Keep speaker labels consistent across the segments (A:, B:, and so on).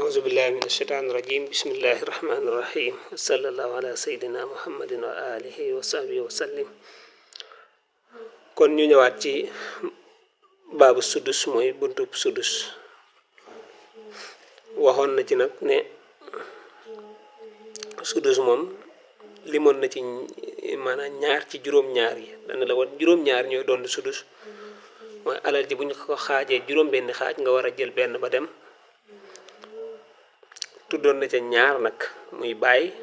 A: أعوذ بالله من الشيطان الرجيم بسم الله الرحمن الرحيم صلى الله على سيدنا محمد وآله وصحبه وسلم kon ñu ñëwaat ci baabu sudus mooy buntub sudus waxoon na ci nag ne sudus moom limoon na ci maanaam ñaar ci juróom-ñaar yi dana la woon juróom-ñaar ñooy doon sudus mooy alal ji bu ñu ko xaajee juróom-benn xaaj nga war a jël benn ba dem tuddoon na ca ñaar nag muy bàyyi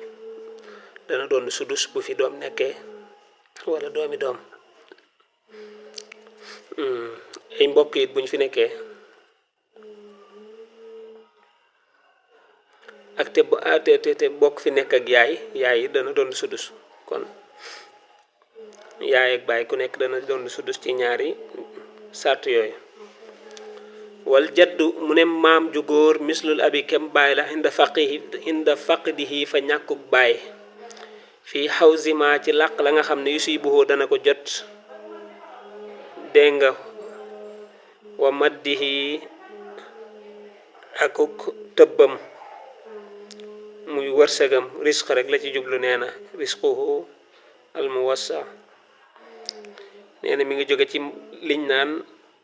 A: dana doon sudus bu fi doom nekkee wala doomi doom ay mbokk it buñ fi nekkee ak te bokk fi nekk ak yaay yi dana doon sudus kon yaay ak baay ku nekk dana doon sudus ci ñaari sart yooyu wal jaddu mu ne maam ju góor mislul abi kem baay la inda faqdihi fa ñàkkuk baay fii xawsima ci làq la nga xam ne yu suy buxoo dana ko jot dégg nga wa maddihi akuk tëbbam muy wërsëgam risq rek la ci jublu nee na risquhu al muwassa nee na mi ngi jóge ci liñ naan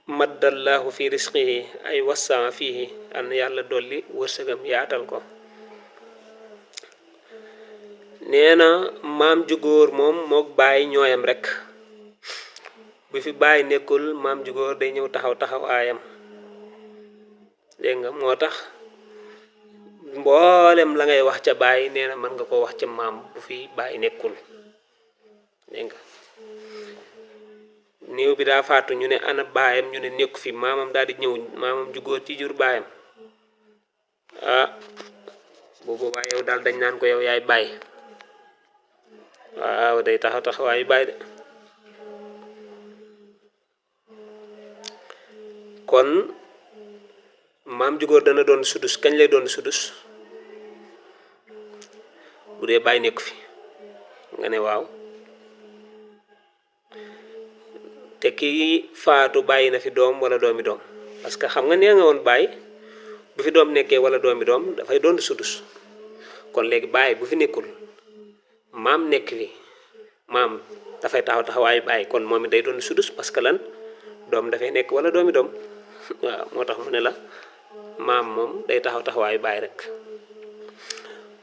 A: maddallahu fi risqihi ay wassa fihi an yàlla dolli wërsëgam yaatal ko nee na maam ju góor moom mook bàyyi ñooyam rek bu fi bàyyi nekkul maam ju góor day ñëw taxaw aayam dégg nga moo tax mboolem la ngay wax ca bàyyi nee na mën nga ko wax ca maam bu fi bàyyi nekkul dégg nga néew bi daa faatu ñu ne ana baayam ñu ne nekku fi maamam daal di ñëw maamam ju góor ci jur baayam bu boobaa yow daal dañ naan ko yow yaay bàyyi waaw day taxawaayu bàyyi de kon maam ju góor dana doon sudus kañ lay doon sudus bu dee bàyyi nekku fi nga ne waaw te kii faatu bàyyi na fi doom wala doomi doom parce que xam nga nee nga woon bàyyi bu fi doom nekkee wala doomi doom dafay doon sudus kon léegi bàyyi bu fi nekkul maam nekk fi maam dafay taxawaayu bàyyi kon moom it day doon sudus parce que lan doom dafay nekk wala doomi doom waaw moo tax mu ne la maam moom day taxawaayu bàyyi rek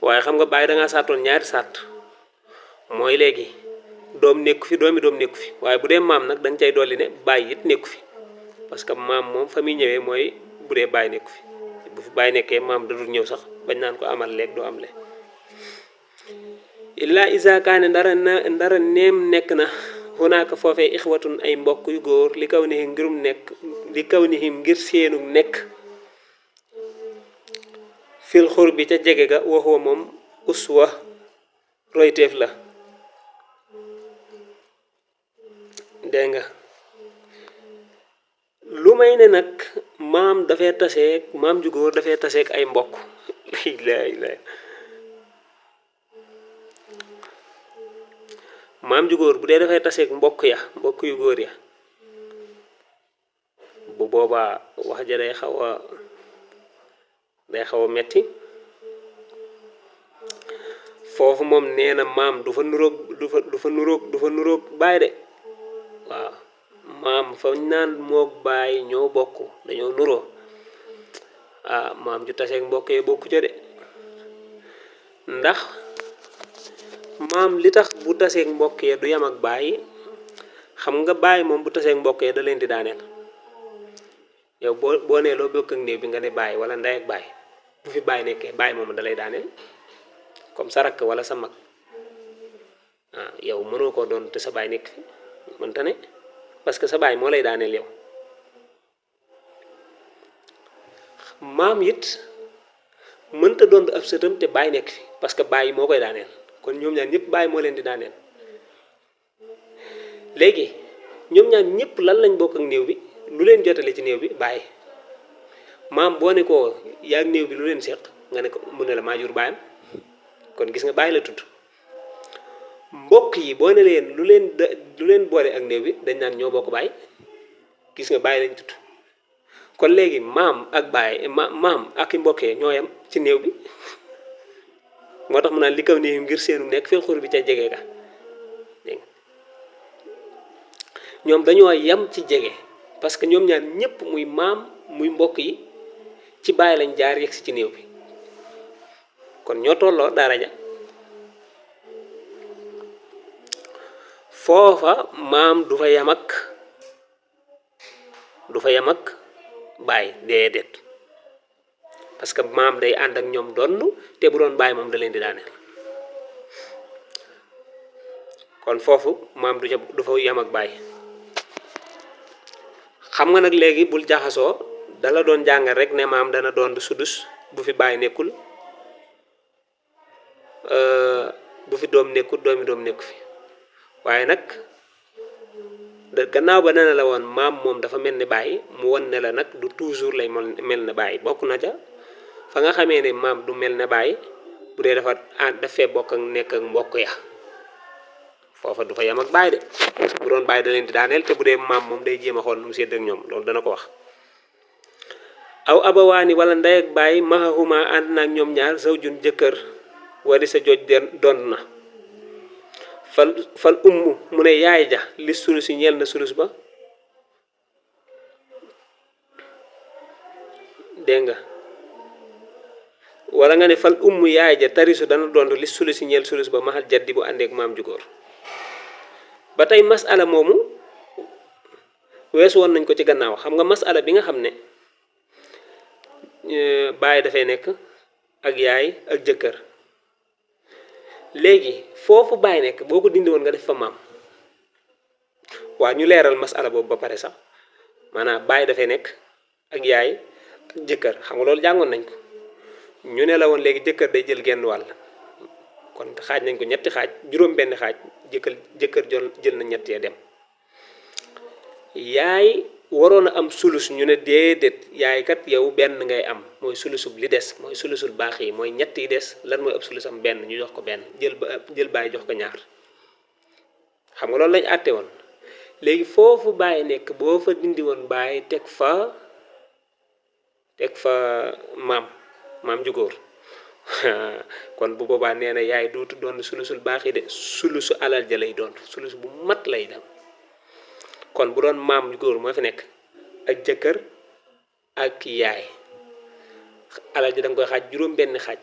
A: waaye xam nga bàyyi da ngaa sàttoon ñaari sàtt mooy léegi doom nekku fi doomi doom nekku fi waaye bu dee maam nag dañ cay dolli ne bàyyi it nekku fi parce que maam moom fa muy ñëwee mooy bu dee bàyyi nekku fi bu fi bàyyi nekkee maam da dul ñëw sax bañ naan ko amal leeg doo am le illa isa kaane ndara neem nekk na hunaaka foofee ixwatun ay mbokk yu góor li kaw ni ngir seenu nekk fil xur bi ca jege ga waxoo moom uswa royteef la dégg nga lu may ne nag maam ju góor dafay taseeg ay mbokk maam ju góor bu dee dafay taseeg mbokk yu góor ya bu boobaa wax ja day xaw a metti foofu moom nee na maam du fa nuroog baay de waaw maam fa naan moog baay ñoo bokk dañoo nuroo maam ju taseeg mbokk yi bokku ca de ndax maam li tax bu taseeg mbokk yi du yam ak baay xam nga baay moom bu taseeg mbokk yi da leen di daaneel yow boo nee loo bokk ak néew bi nga ne baay wala ndey ak baay bu fi baay nekkee baay moom da lay daaneel comme sa rakk wala sa mag yow mënoo koo doon te sa baay nekk fi mënta ne parce que sa baay moo lay daaneel yow maam it mënta doon ab sëtam te baay nekk fi parce que baay moo koy daaneel kon ñoom ñaar ñëpp baay moo leen di daaneel léegi ñoom ñaar ñëpp lan lañ bokk ak néew bi lu leen jotale ci néew bi baay maam boo ne ko yaag néew bi lu leen seq nga ne ko mu ne la maa jur baayam kon gis nga baay la tudd mbokk yi boo ne leen lu leen boole ak néew bi dañ naan ñoo bokk baay gis nga baay lañ tudd kon léegi maam ak baay maam ak i mbokkee ñoo yam ci néew bi moo tax mu naan li kaw nii ngir seenu nekk fil xur bi ca jege ga dégg nga ñoom dañoo yam ci jege parce que ñoom ñaar ñëpp muy maam muy mbokk yi ci baay lañ jaar yegg si ci néew bi kon ñoo tolloo daraja foofa maam du fa yam ak baay déedéet parce que maam day ànd ak ñoom donn te bu doon baay moom da leen di daaneel kon foofu maam du fa yam ak baay xam nga nag léegi bul jaxasoo dala doon jàngal rek ne maam dana doon sudus bu fi baay nekkul bu fi doom nekkul doomi doom nekku fi waaye nag gannaaw ba nee la woon maam moom dafa mel ni baay mu won ne la nag du toujours lay mel ne baay bokk na ca fa nga xamee ne maam du mel ne baay bu dee dafa fee bokk ak nekk ak mbokk ya foofa du fa yam ak baay de bu doon baay da leen di daaneel te bu dee maam moom day jéem a xool nu mu sédd ak ñoom loolu dana ko wax aw abawaani wala ndey ak baay maxahuma ànd naag ñoom ñaar zawjun jëkkër wari sa joj doon na fal ummu mu ne yaay ja li sulus yi ñeel na sulus ba dégg nga wala nga ne fal ummu yaay ja tarisu dana doon li sulus yi ñeel sulus ba maxal jaddi bu àndeek maam ju góor ba tey masala moomu weesu woon nañ ko ci gannaaw xam nga masala bi nga xam ne baay dafay nekk ak yaay ak jëkkër léegi foofu baay nekk boo ko dindi woon nga def fa maam waa ñu leeral masala boobu ba pare sax maanaam baay dafay nekk ak yaay ak jëkkër xam nga loolu jàngoon nañ ko ñu ne la woon léegi jëkkër day jël genn wàll kon xaaj nañ ko ñetti xaaj juróom benn xaaj jëkkër jël na ñett ya dem yaay waroon a am sulus ñu ne déedéet yaay kat yow benn ngay am mooy sulusub li des mooy sulusul baax yi mooy ñett yi des lan mooy ëpp sulusam benn ñu jox ko benn jël baay jox ko ñaar xam nga loolu lañ àtte woon léegi foofu baay nekk boo fa dindi woon baay teg fa maam ju góor kon bu boobaa nee na yaay dootu doon sulusul baax yi de sulusu alal ja lay doon sulus bu mat lay dem kon bu doon maam ju góor moo fi nekk ak jëkkër ak yaay alal ji da nga koy xaaj juróom benn xaaj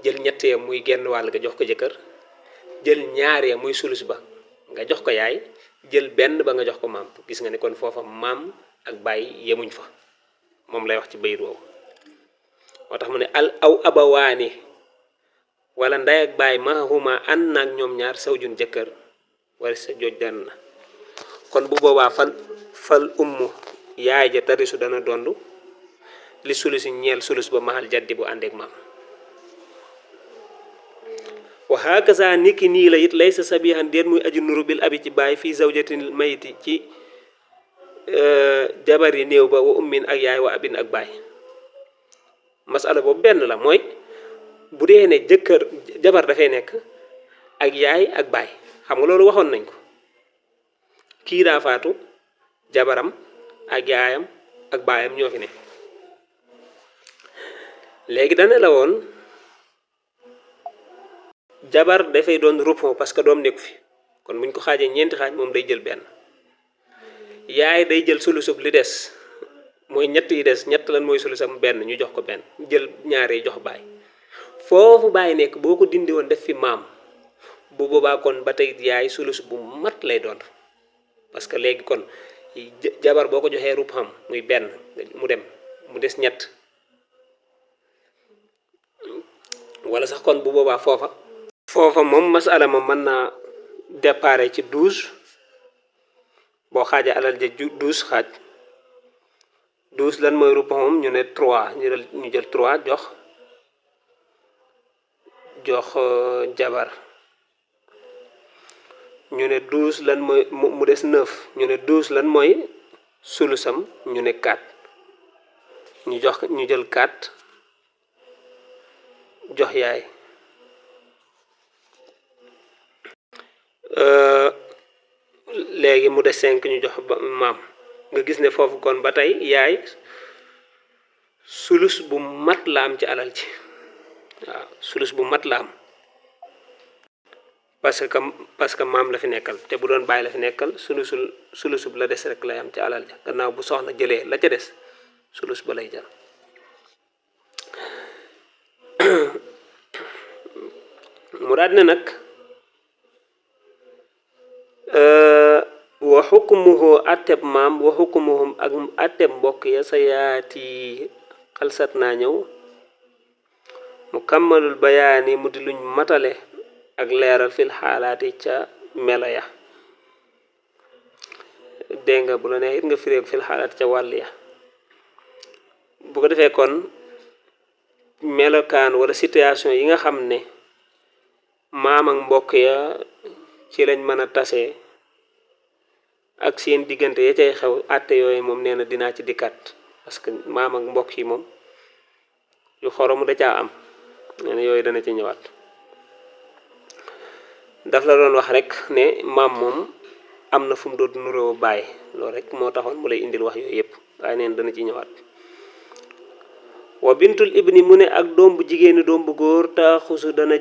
A: jël ñett ya muy genn wàll nga jox ko jëkkër jël ñaar ya muy sulus ba nga jox ko yaay jël benn ba nga jox ko maam gis nga ne kon foofa maam ak baay yemuñ fa moom lay wax ci bayit woowu moo tax mu ne al aw abawaani wala nday ak baay mahuma ànd naag ñoom ñaar sawjun jëkkër wala sa joj dan na kon bu boobaa fal ummu yaay ja tarisu dana dondu li sulusi ñeel sulus ba mahal jaddi bu àndeek maam wa hakaza niki nii la it laysa sabihan déet muy aji nuru bil abi ci baay fii zawjatil mayiti ci jabar yi néew ba wa ummin ak yaay wa abin ak baay masala boobu benn la mooy bu dee ne jëkkër jabar dafay nekk ak yaay ak baay xam nga loolu waxoon nañ ko kii daa faatu jabaram ak yaayam ak baayam ñoo fi ne léegi dana la woon jabar dafay doon rupon parce que doom nekku fi kon buñ ko xaajee ñeenti xaaj moom day jël benn yaay day jël sulusub li des mooy ñett yi des ñett lan mooy sulusam benn ñu jox ko benn jël ñaaree jox baay foofu baay nekk boo ko dindi woon def fi maam bu boobaa kon ba tey yaay sulus bu mat lay doon parce que léegi kon jabar boo ko joxee rup xam muy benn mu dem mu des ñett wala sax kon bu boobaa foofa moom masala moom mën naa déparé ci 12 boo xaajee alal ja 12 xaaj 12 lan mooy rup xam ñu ne 3 ñu jël 3 jox jabar ñu ne 12 lan mooy mu des 9 ñu ne 12 lan mooy sulusam ñu ne 4 ñu jël 4 jox yaay léegi mu des 5 ñu jox maam nga gis ne foofu kon ba tey yaay sulus bu mat la am ci alal ci waaw sulus bu mat la am parce que parce que maam la fi nekkal te bu doon bàyyi la fi nekkal sulusub la des rek lay am ci alal ja gannaaw bu soxna jëlee la ca des sulus ba lay jël mu daal ne nag wa xukmuhu atteb maam wa xukmuhum ak atteb mbokk ya sa yaati xalsat naa ñëw mu kammalul bayaani mu di luñ matale ak leeral fil xaalaati ca melo ya dégg nga bu la neex it nga firéeg fil xaalaati ca wàll ya bu ko defee kon melokaan wala situation yi nga xam ne maam ak mbokk ya ci lañ mën a tasee ak seen diggante ya cay xew àtte yooyu moom nee na dinaa ci dikkaat parce que maam ak mbokk yi moom yu xoromu da caa am nee na yooyu dana ci ñëwaat daf la doon wax rek ne maam moom am na fu mu doon nuróo bàyyi loolu rek moo taxoon mu lay indil wax yooyu yëpp waaye neen dana ci ñëwaat wa bintul ibni mu ne ak doom bu jigéeni doom bu góor taaxusu dana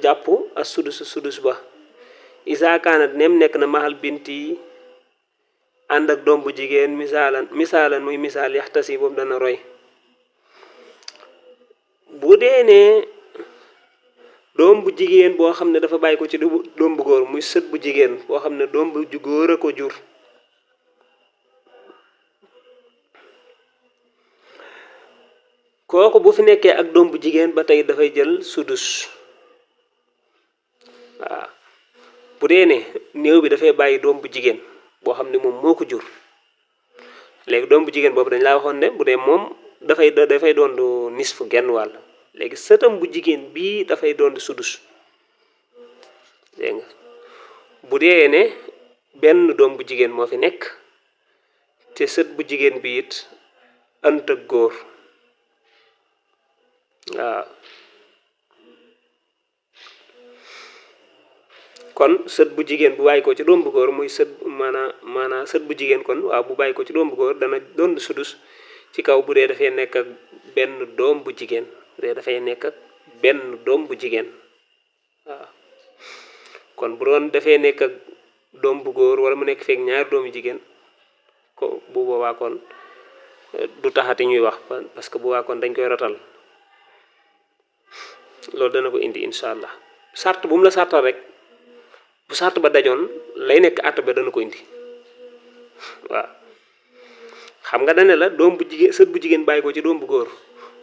A: jàpp ak sudus ba isaakaanat nem nekk na maxal binti ànd ak doom bu jigéen misaalan muy misaal yaxtasi boobu dana roy bu dee ne doom bu jigéen boo xam ne dafa bàyyi ko ci doom bu góor muy sët bu jigéen boo xam ne doom bu góor a ko jur kooku bu fi nekkee ak doom bu jigéen ba tey dafay jël sudus waaw bu dee ne néew bi dafay bàyyi doom bu jigéen boo xam ne moom moo ko jur léegi doom bu jigéen boobu dañ laa waxoon ne bu dee moom dafay doon nisfu genn wàll léegi sëtam bu jigéen bii dafay doon sudus dégg nga bu dee ne benn doom bu jigéen moo fi nekk te sët bu jigéen bi it ant ak góor waaw kon sët bu jigéen bu bàyyi ko ci doom bu góor muy sët maanaam sët bu jigéen kon waaw bu bàyyi ko ci doom bu góor dana doon sudus ci kaw bu dee dafay nekk ak benn doom bu jigéen bu dee dafay nekk ak benn doom bu jigéen waaw kon bu doon dafay nekk ak doom bu góor wala mu nekk feek ñaari doomu jigéen ko bu boobaa kon du taxati ñuy wax parce que bu boobaa kon dañ koy rotal loolu dana ko indi incha allah sart bu mu la sartal rek bu sart ba dajoon lay nekk àtt ba dana ko indi waaw xam nga dane la doom bu jigéen sët bu jigéen bàyyi ko ci doom bu góor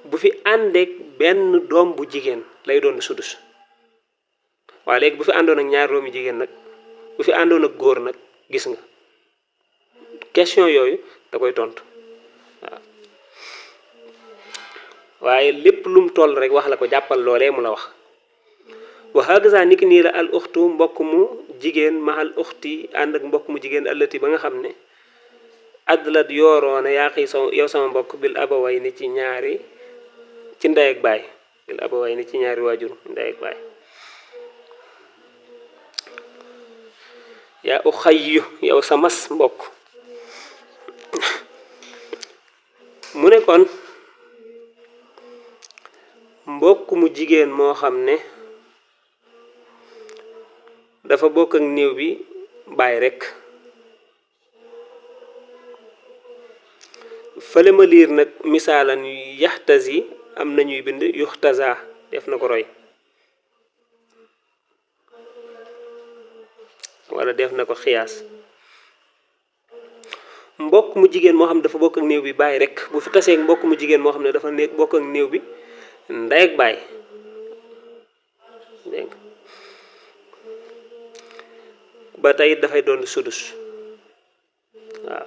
A: bu fi àndeek benn doom bu jigéen lay doon sudus waaye léegi bu fi àndoon ak ñaari doomu jigéen nag bu fi àndoon ak góor nag gis nga question yooyu da koy tontu waaw waaye lépp lum toll rek wax la ko jàppal loolee mu la wax wa hakaza niki nii la al uxtu mbokk mu jigéen mahal uxti ànd ak mbokk mu jigéen allati ba nga xam ne adlat yooroona yaa xii yow sama mbokk bil abaway ni ci ñaari ci ndey ak baay bil abaway ni ci ñaari waajur ndey ak baay yaa uxayyu yow samas mbokk mu ne kon mbokk mu jigéen moo xam ne dafa bokk ak néew bi baay rekk fële ma liir nag misaalan yaxtasi am nañuy bind yuxtasa def na ko roy wala def na ko xiyaas mbokk mu jigéen moo xam ne dafa bokk ak néew bi baay rekk bu fi taseeg mbokk mu jigéen moo xam ne dafa nekk bokk ak néew bi ndey ak baay dégg nga ba tey dafay doon sudus waaw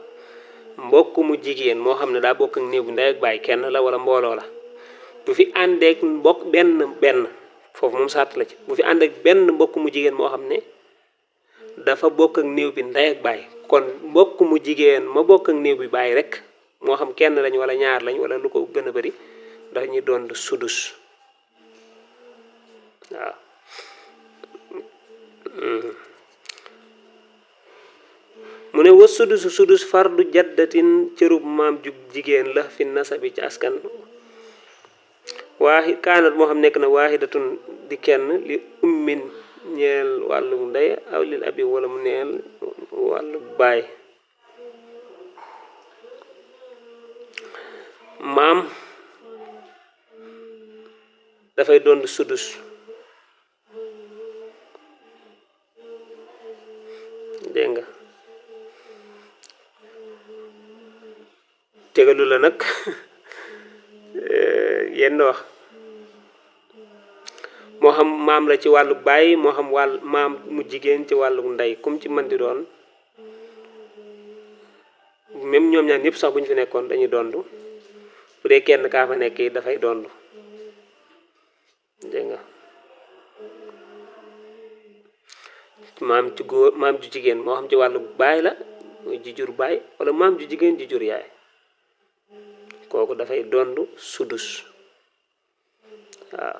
A: mbokk mu jigéen moo xam ne daa bokk ak néew bi ndey ak baay kenn la wala mbooloo la bu fi àndeek mbokk benn foofu moom sàtt la ci bu fi ànd ak benn mbokk mu jigéen moo xam ne dafa bokk ak néew bi ndey ak baay kon mbokk mu jigéen ma bokk ak néew bi baay rek moo xam kenn lañ wala ñaar lañ wala lu ko gën a bari dañuy doon sudus waaw mu ne wa sudus fardu jaddatin cërub maam ju jigéen la fi nasabi ci askan waaxid kaanat moo xam nekk na waaxidatun di kenn li ummin ñeel wàllu ndey aw lil abi wala mu neel wàllu baay maam dafay doon sudus dégg nga tegalu la nag yenn wax moo xam maam la ci wàllu baay moo xam maam mu jigéen ci wàllu ndey kum ci mën di doon même ñoom ñaar ñëpp sax bu ñu fi nekkoon dañuy dondu bu dee kenn kaa fa nekk yi dafay dondu dégg nga maam ci góor maam ju jigéen moo xam ci wàllu baay la ji jur baay wala maam ju jigéen ji jur yaay kooku dafay dondu sudus waaw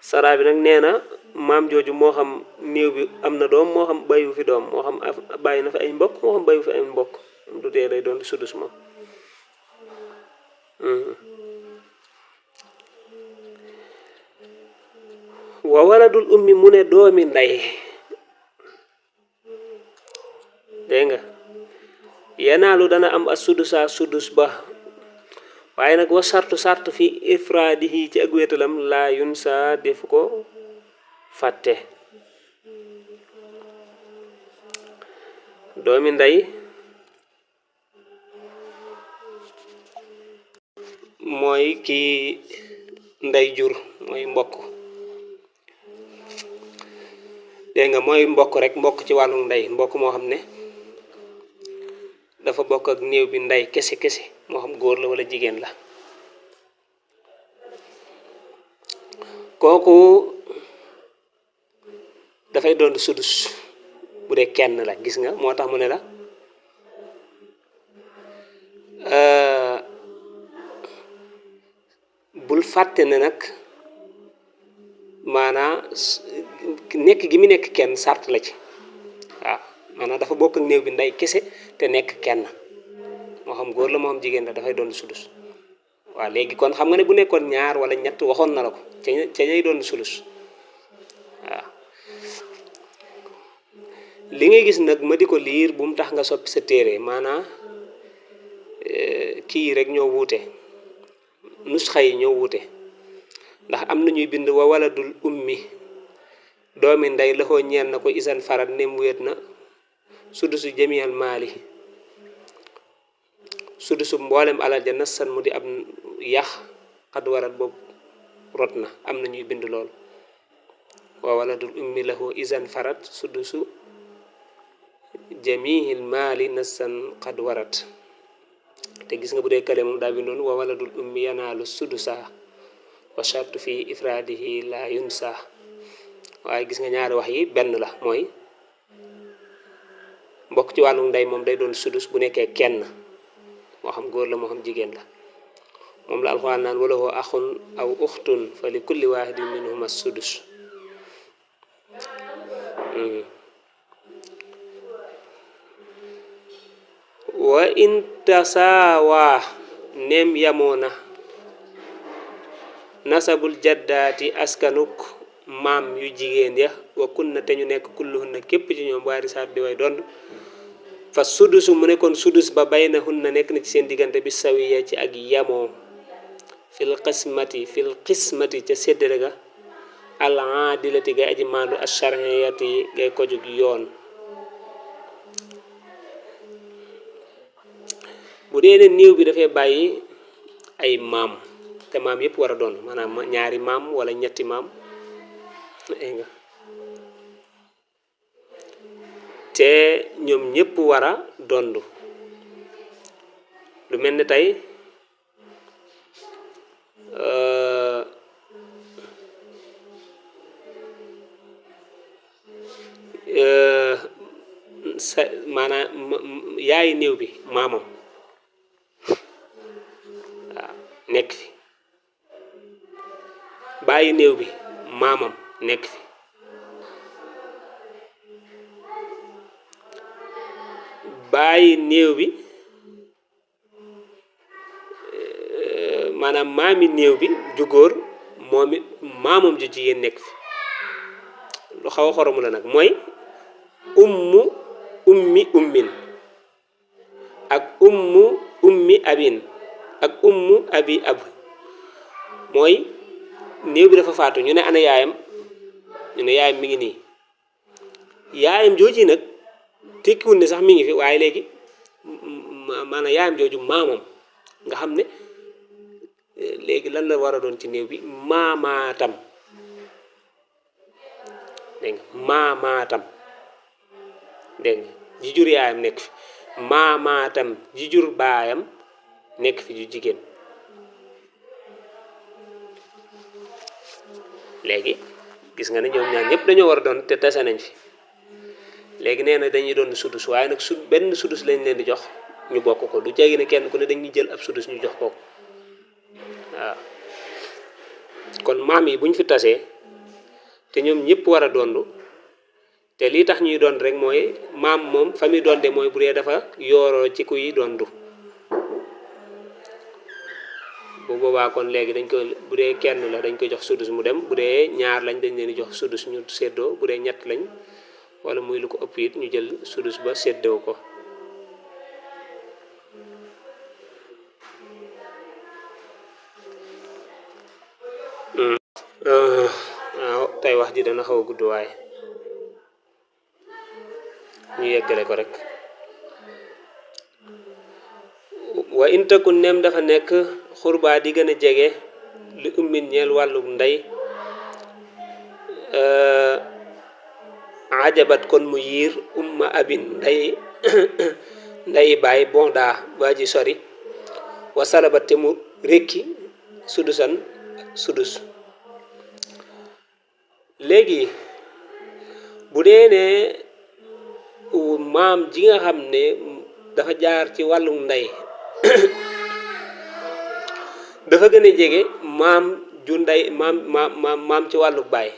A: saraa bi nag nee na maam jooju moo xam néew bi am na doom moo xam bayu fi doom moo xam bàyyi na fi ay mbokk moo xam bayu fi ay mbokk du tee day doon sudus moom wa waladul ummi mu ne doomi ndey dégg nga yanaalu dana am as sudusa sudus ba waaye nag wa sartu fi ifraadihi ci ak wéetalam laa yun sa def ko fàtte doomi ndey mooy kii ndey jur mooy mbokk dégg nga mooy mbokk rek mbokk ci wàllu ndey mbokk moo xam ne dafa bokk ak néew bi ndey kese kese moo xam góor la wala jigéen la kooku dafay doon sudus bu dee kenn la gis nga moo tax mu ne la bul fàtte ne nag maanaa nekk gi mu nekk kenn sart la ci waaw maanaam dafa bokk ak néew bi ndey kese te nekk kenn moo xam góor la moo xam jigéen la dafay doon sudus waaw léegi kon xam nga ne bu nekkoon ñaar wala ñett waxoon na la ko ca ñay doon sudus waaw li ngay gis nag ma di ko liir bu mu tax nga soppi sa téere maanaam kii rek ñoo wuute nusxa yi ñoo wuute ndax am na ñuy bind wa waladul ummi doomi ndey la xoo ñeen na ko isan farat nem wéet na sudusu jamiyal maali sudusu mboolem alal ja nassan mu di ab yax xad warat boobu rot na am na ñuy bind lool wa waladul ummi la xoo isan farat sudusu jamihil maali nassan xad warat te gis nga bu dee kale moom daa bindoon wa waladul ummi yanaalu sudusa wa shartu fi ifraadihi la yunsa waaye gis nga ñaari wax yi benn la mooy mbokk ci wàllu ndey moom day doon sudus bu nekkee kenn moo xam góor la moo xam jigéen la moom la alxuraan naan wala hoo axun aw uxtun fa li kulli waahidin minhuma sudus wa in tasaawaa nem yamoona nasabul jaddaati askanuk maam yu jigéen ya wa kunna te ñu nekk kulluhunna képp ci ñoom waarisaat di way doon fa sudusu mu nekkoon sudus ba baynahunna nekk na ci seen diggante bi sawiya ci ak yamoo fil qismati ca séddale ga al aadilati gay aji maandu ashariyati gay ko jóg yoon bu dee ne néew bi dafay bàyyi ay maam te maam yëpp war a doon maanaam ñaari maam wala ñetti maam nga te ñoom ñëpp war a dondu lu mel ni tey maanaam yaayi néew bi maamam waaw nekk fi bàyyi néew bi maamam nekk fi bàyyi néew bi maanaam maami néew bi ju góor moom it maamam ju jigéen nekk fi lu xaw a xoromu la nag mooy ummu ummi ummin ak ummu ummi abin ak ummu abi ab mooy néew bi dafa faatu ñu ne ana yaayam ñu ne yaayam mi ngi nii yaayam jooji nag tekkiwul ne sax mi ngi fi waaye léegi maanaam yaayam jooju maamam nga xam ne léegi lan la war a doon ci néew bi maamaatam dégg nga maamaatam dégg nga ji jur yaayam nekk fi maamaatam ji jur baayam nekk fi ju jigéen léegi gis nga ne ñoom ñaar ñëpp dañoo war a doon te tase nañ fi léegi nee na dañuy doon sudus waaye nag benn sudus lañ leen di jox ñu bokk ko du jagi ne kenn ku ne dañuy jël ab sudus ñu jox ko waaw kon maam yi buñ fi tasee te ñoom ñëpp war a dondu te lii tax ñuy doon rek mooy maam moom fa muy donde mooy bu dee dafa yooroo ci kuy dondu bu boobaa kon léegi dañ ko bu dee kenn la dañ koy jox sudus mu dem bu dee ñaar lañ dañ leen di jox sudus ñu séddoo bu dee ñett lañ wala muy lu ko ëpp it ñu jël sudus ba séddoo ko waaw tey wax ji dana xaw a gudd waaye ñu yeggale ko rek wa in takun nem dafa nekk xurbaa di gën a jege li ummin ñeel wàllu ndey ajabat kon mu yiir umma abin nday nday baay bon daa waa ji sori wa salabat te mu rékki sudusan sudus léegi bu dee ne maam ji nga xam ne dafa jaar ci wàllum ndey dafa gën a jege maam ju ndey maam ci wàllu baay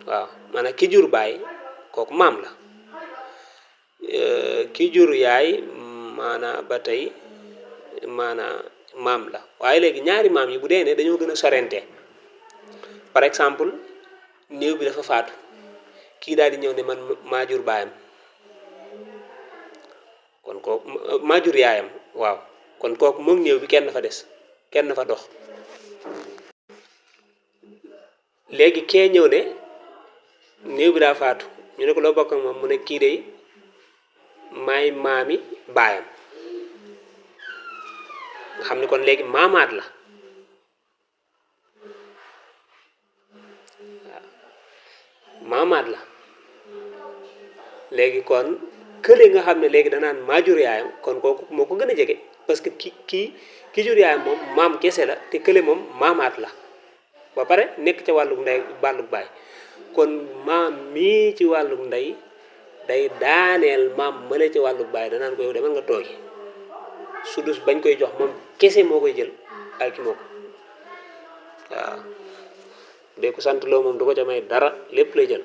A: waaw maanaam ki jur baay kooku maam la ki jur yaay maanaam ba tey maanaam maam la waaye léegi ñaari maam yi bu dee ne dañoo gën a sorente par exemple néew bi dafa faatu kii daal di ñëw ne man maa jur baayam kon kooku maa jur yaayam waaw kon kooku moom néew bi kenn fa des kenn fa dox léegi kee ñëw ne néew bi daa faatu ñu ne ko loo bokk ak moom mu ne kii de maay maami baayam nga xam ne kon léegi maamaat la waaw maamaat la léegi kon kële nga xam ne léegi danaan maa jur yaayam kon kooku moo ko gën a jege parce que ki jur yaayam moom maam kese la te kële moom maamaat la ba pare nekk ca wàllug ndey wàllug baay kon maam mii ci wàllug ndey day daaneel maam mële ci wàllug baay danaan ko yow demal nga toogi sudus bañ koy jox moom kese moo koy jël ak ki moo ko waaw de ko sant loo moom du ko ca may dara lépp lay jël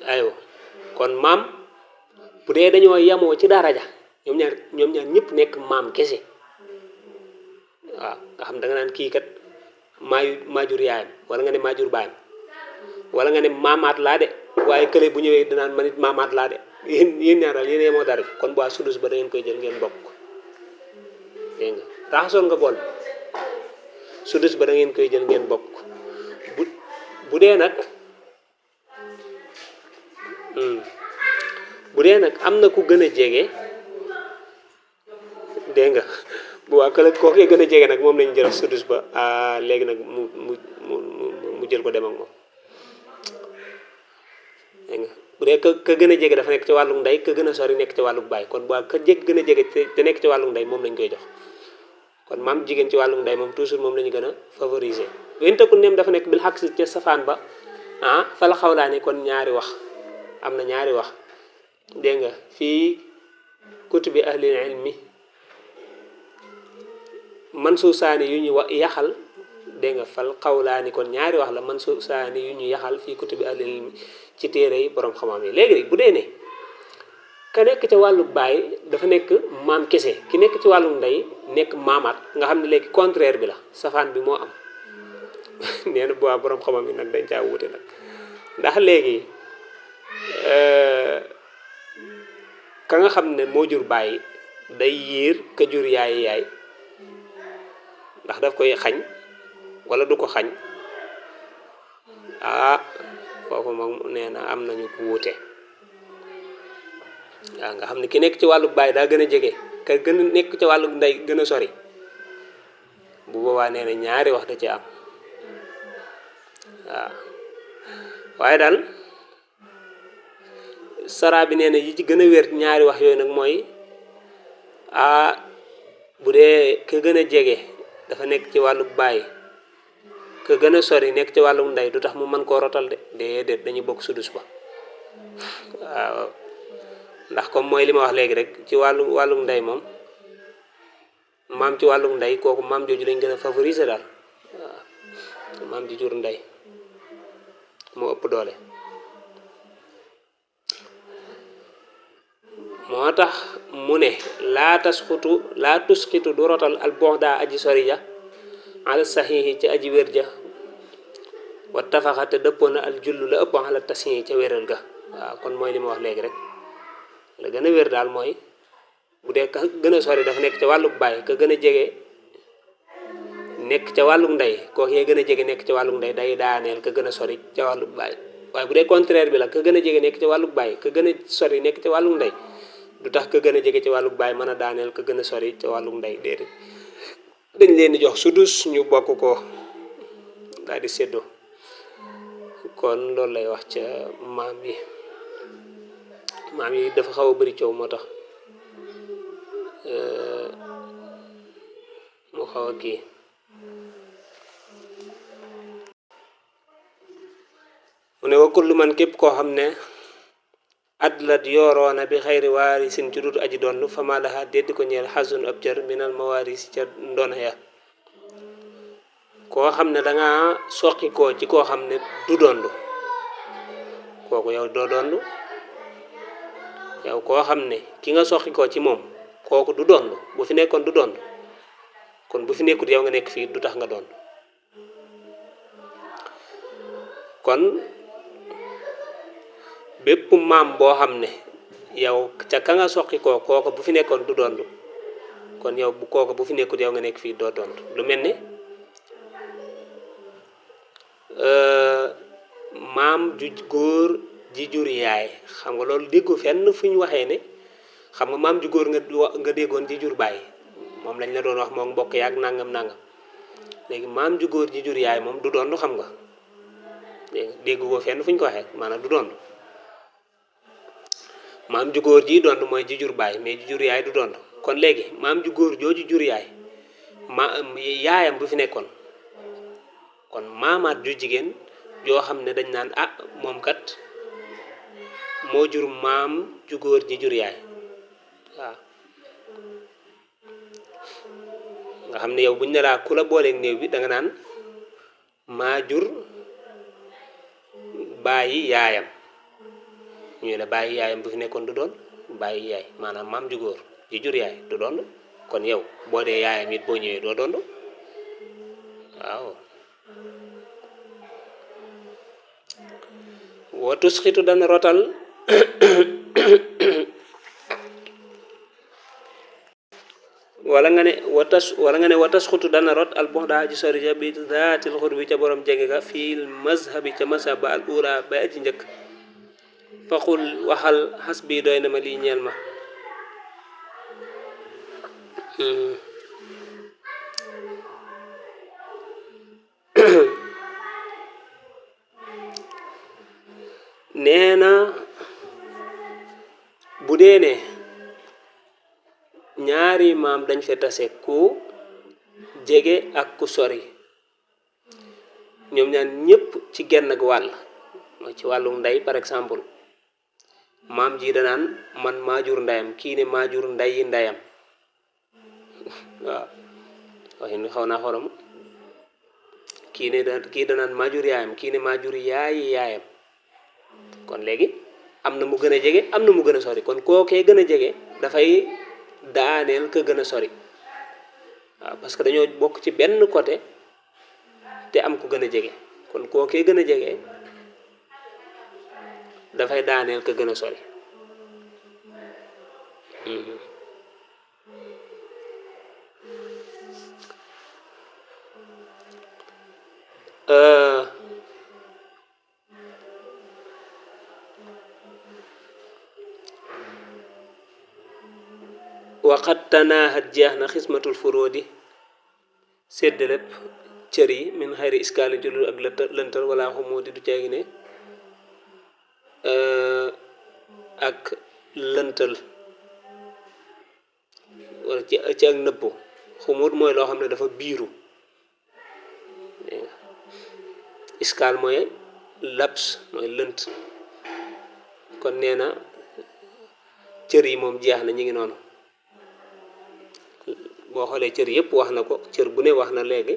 A: aywa kon maam bu dee dañoo yamoo ci daraja ñoom ñaar ñëpp nekk maam kese waaw nga xam da nga naan kii kat maajur yaayam wala nga ne maajur baayam wala nga ne maamaat laa de waaye kële bu ñëwee danaan man it maamaat laa de yéen ñaar daal yéen yemoo dara kon bu sudus ba da ngeen koy jël ngeen bokk dégg nga raxasoon nga bool sudus ba da ngeen koy jël ngeen bokk bu dee nag bu dee nag am na ku gën a jege dégg nga bu waa kële kooku gën a jege nag moom lañu jël sudus ba léegi nag mu jël ko dem ak moom dégg nga bu dee ka gën a jege dafa nekk ci wàllug ndey ka gën a sori nekk ci wàllug baay kon bu waa ka gën a jege te nekk ci wàllug ndey moom lañ koy jox kon maam jigéen ci wàllug ndey moom toujours moom la ñu gën a favoriser wéntaku neem dafa nekk bil xaq si ca safaan ba fa la xawlaa ne kon ñaari wax am na ñaari wax dégg nga fii kutubi ahlil ilmi man suusaani yu ñu yaxal dégg nga fal xawlaani kon ñaari wax la man suusaani yu ñu yaxal fii kutubi ahlil ilmi ci téere yi borom xam-xam yi léegi bu dee ne ka nekk ca wàllu baay dafa nekk maam kese ki nekk ci wàllu ndey nekk maamaat nga xam ne léegi contraire bi la safaan bi moo am nee na bu waa borom xam-xam yi nag dañ caa wuute nag ndax léegi ka nga xam ne moo jur baay day yiir ka jur yaay ndax daf koy xañ wala du ko xañ foofu moom nee na am nañu ko wuute waaw nga xam ne ki nekk ci wàllu baay daa gën a jege ka gën a nekk ci wàllu ndey gën a sori bu boobaa nee na ñaari wax da ci am waaw waaye daal saraa bi nee na yi ci gën a wér ñaari wax yooyu nag mooy bu dee ka gën a jege dafa nekk ci wàllu baay ka gën a sori nekk ci wàllu ndey du tax mu mën koo rotal de déedéet dañuy bokk sudus ba waaw ndax comme mooy li ma wax léegi rek ci wàllu ndey moom maam ci wàllu ndey kooku maam jooju lañ gën a favoriser daal waaw maam ji jur ndey moo ëpp doole moo tax mu ne laa tusxitu du rotal al bonda aji sori ja ala saxiixi ca aji wér ja wa tafaxa te dëppoon na al jullu la ëpp ala tasiixi ca wéral ga waaw kon mooy li ma wax léegi rek la gën a wér daal mooy bu dee ka gën a sori dafa nekk ca wàlluk baay ka gën a jege nekk ca wàlluk ndey kooku yee gën a jege nekk ca wàlluk ndey day daaneel ka gën a sori ca wàlluk baay waaye bu dee contraire bi la ka gën a jege nekk ca wàlluk baay ka gën a sori nekk ca wàlluk ndey du tax ka gën a jege ci wàlluk baay mën a daaneel ka gën a sori ca wàlluk ndey déedéet dañ leen di jox sudus ñu bokk ko daal di séddoo kon loolu lay wax ca maam yi dafa xaw a bëri coow moo tax mu xaw a kii mu ne wa kullu man képp koo xam ne adlat yooroona bi xayri waarisin ci dut aji donn fama laha déddi ko ñeel xasun ab cër minal mawaris ca ndona ya koo xam ne danga soqi koo ci koo xam ne du donn kooku yow doo donn yow koo xam ne ki nga soqi koo ci moom kooku du donn bu fi nekkoon du donn kon bu fi nekkut yow nga nekk fii du tax nga donn kon bépp maam boo xam ne yow ca ka nga soqi koo kooku bu fi nekkoon du donn kon yow bu kooku bu fi nekkut yow nga nekk fii doo donn lu mel ne maam ju góor ji jur yaay xam nga loolu déggu fenn fu ñu waxee ne xam nga maam ju góor nga déggoon ji jur baay moom lañ la doon wax moom mbokk yaak nangam léegi maam ju góor ji jur yaay moom du doon xam nga dégg ko fenn fu ñu ko waxee maanaam du doon maam ju góor ji doon mooy ji jur baay mais ji jur yaay du doon kon léegi maam ju góor jooju jur yaay yaayam bu fi nekkoon kon maamaat ju jigéen joo xam ne dañ naan moom kat moo jur maam ju góor ji jur yaay waaw nga xam ne yow buñ ne laa ku la booleeg néew bi da nga naan maa jur bàyyi yaayam ñu la bàyyi yaayam bu fi nekkoon du doon bàyyi yaay maanaam maam ju góor ji jur yaay du doon kon yow boo dee yaayam it boo ñëwee doo doon waaw wa tusxitu dana rotal wala nga ne watas xutu dana rot al bonda ji sori ja bi zaatil xurbi ca borom jege ga fil mazhabi ca mazhab ba al ura ba aji njëkk faqul waxal xas bi doy na ma lii ñeel ma nee na bu dee ne ñaari maam dañ fe tase ku jege ak ku sori ñoom ñaan ñépp ci genn ak wàll mooy ci wàllu ndey par exemple maam ji danaan man maa jur ndeyam kii ne maa jur ndeyi ndeyam waaw waxin xaw naa xorom kii danaan maa jur yaayam kii ne maa jur yaayi yaayam kon léegi am na mu gën a jege am na mu gën a sori kon kookee gën a jege dafay daaneel ka gën a sori waaw parce que dañoo bokk ci benn côté te am ku gën a jege kon kookee gën a jege dafay daaneel ka gën a sori waqat tanaahat jeex na xismatul furóodi sédd lépp cër yi min xayri iskaali julul ak lëntal wala xumuudi du ceegi ne ak lëntal wala ci ak nëbbu xumuud mooy loo xam ne dafa biiru iskaal mooy laps mooy lënt kon nee na cër yi moom jeex na ñu ngi noonu boo xoolee cër yëpp wax na ko cër bu ne wax na léegi